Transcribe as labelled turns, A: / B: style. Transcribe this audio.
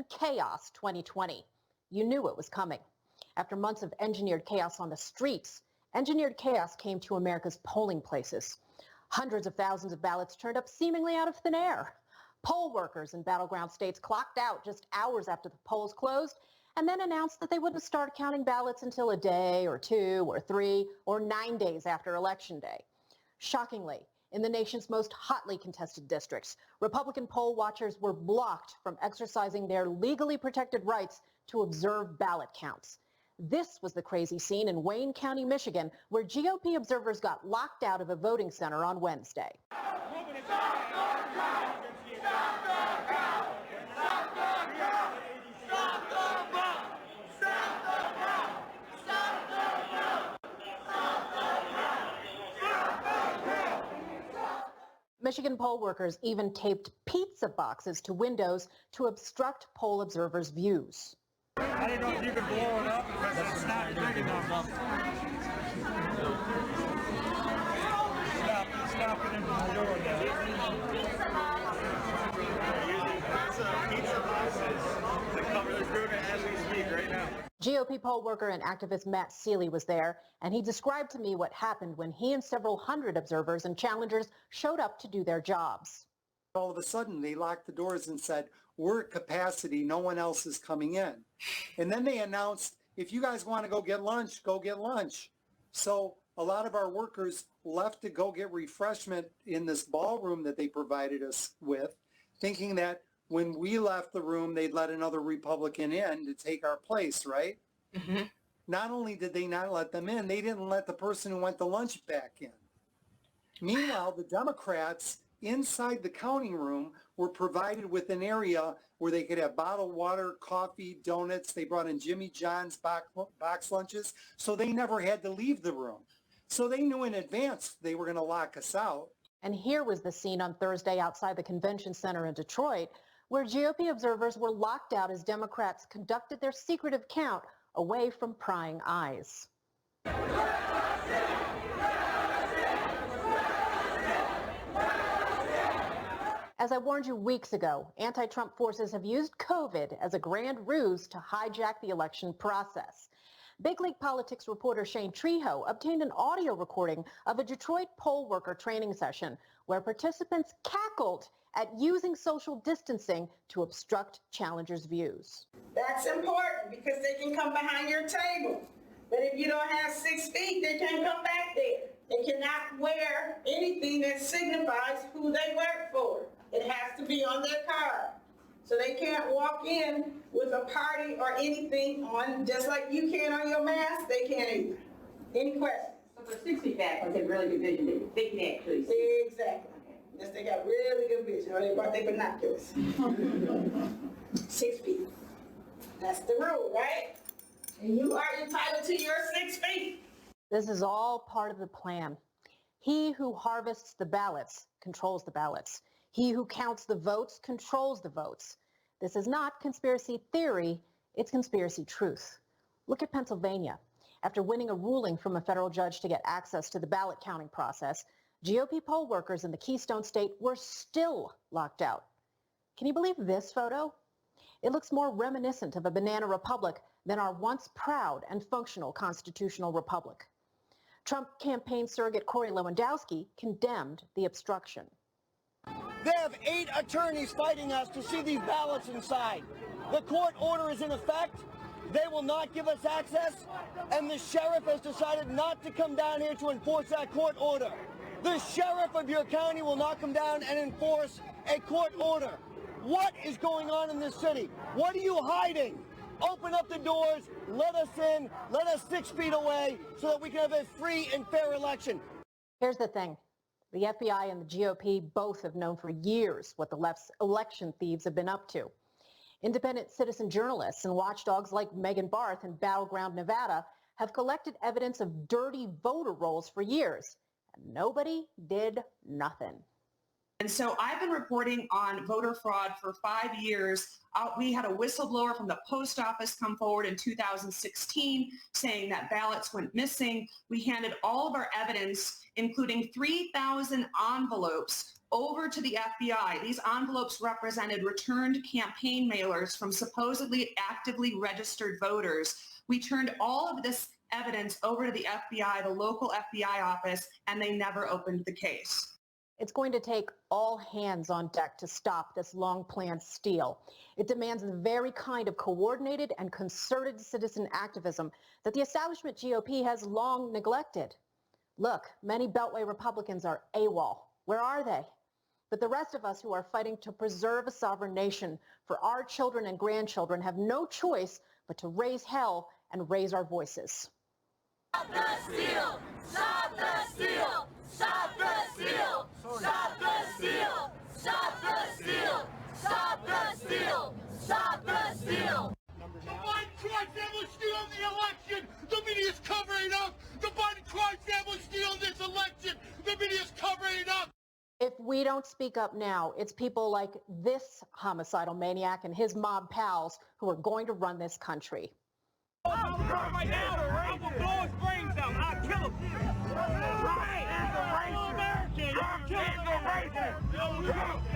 A: Chaos 2020. You knew it was coming. After months of engineered chaos on the streets, engineered chaos came to America's polling places. Hundreds of thousands of ballots turned up seemingly out of thin air. Poll workers in battleground states clocked out just hours after the polls closed and then announced that they wouldn't start counting ballots until a day or 2 or 3 or 9 days after Election Day. Shockingly, in the nation's most hotly contested districts, Republican poll watchers were blocked from exercising their legally protected rights to observe ballot counts. This was the crazy scene in Wayne County, Michigan, where GOP observers got locked out of a voting center on Wednesday. Michigan poll workers even taped pizza boxes to windows to obstruct poll observers' views.
B: I didn't know if you could blow it up because it's not big enough. Stop it and do it. Pizza boxes to cover the crew as we speak right now.
A: GOP poll worker and activist Matt Seeley was there, and he described to me what happened when he and several hundred observers and challengers showed up to do their jobs.
C: All of a sudden, they locked the doors and said, we're at capacity, no one else is coming in. And then they announced, if you guys want to go get lunch, go get lunch. So a lot of our workers left to go get refreshment in this ballroom that they provided us with, thinking that when we left the room, they'd let another Republican in to take our place, right? Mm-hmm. Not only did they not let them in, they didn't let the person who went to lunch back in. Meanwhile, the Democrats inside the counting room were provided with an area where they could have bottled water, coffee, donuts. They brought in Jimmy John's box lunches, so they never had to leave the room. So they knew in advance they were going to lock us out.
A: And here was the scene on Thursday outside the convention center in Detroit, where GOP observers were locked out as Democrats conducted their secretive count away from prying eyes. As I warned you weeks ago, anti-Trump forces have used COVID as a grand ruse to hijack the election process. Big League Politics reporter Shane Trejo obtained an audio recording of a Detroit poll worker training session where participants cackled at using social distancing to obstruct challengers' views.
D: That's important because they can come behind your table. But if you don't have 6 feet, they can't come back there. They cannot wear anything that signifies who they work for. It has to be on their card. So they can't walk in with a party or anything on, just like you can on your mask, they can't either. Any questions?
E: So for 6 feet back, they have really good vision. They can actually see.
D: Exactly. Yes, they got really good vision, or they brought their binoculars. 6 feet. That's the rule, right? And you are entitled to your 6 feet.
A: This is all part of the plan. He who harvests the ballots controls the ballots. He who counts the votes controls the votes. This is not conspiracy theory, it's conspiracy truth. Look at Pennsylvania. After winning a ruling from a federal judge to get access to the ballot counting process, GOP poll workers in the Keystone State were still locked out. Can you believe this photo? It looks more reminiscent of a banana republic than our once proud and functional constitutional republic. Trump campaign surrogate Corey Lewandowski condemned the obstruction.
F: They have 8 attorneys fighting us to see these ballots inside. The court order is in effect. They will not give us access, and the sheriff has decided not to come down here to enforce that court order. The sheriff of your county will not come down and enforce a court order. What is going on in this city? What are you hiding? Open up the doors, let us in, let us 6 feet away so that we can have a free and fair election.
A: Here's the thing. The FBI and the GOP both have known for years what the left's election thieves have been up to. Independent citizen journalists and watchdogs like Megan Barth in battleground Nevada have collected evidence of dirty voter rolls for years, and nobody did nothing.
G: And so I've been reporting on voter fraud for 5 years. We had a whistleblower from the post office come forward in 2016 saying that ballots went missing. We handed all of our evidence, including 3,000 envelopes, over to the FBI. These envelopes represented returned campaign mailers from supposedly actively registered voters. We turned all of this evidence over to the FBI, the local FBI office, and they never opened the case.
A: It's going to take all hands on deck to stop this long-planned steal. It demands the very kind of coordinated and concerted citizen activism that the establishment GOP has long neglected. Look, many Beltway Republicans are AWOL. Where are they? But the rest of us who are fighting to preserve a sovereign nation for our children and grandchildren have no choice but to raise hell and raise our voices.
H: Stop the steal! Stop the steal! Stop the steal! Stop the steal! Stop the steal! Stop the steal! Stop the steal!
I: The Biden crime family stealing the election! The media's covering up! The Biden crime family stealing this election! The media's covering it up!
A: If we don't speak up now, it's people like this homicidal maniac and his mob pals who are going to run this country.
B: Right now, I will blow his brains out. I'll kill him. Right. As a racist. You're killing the racist.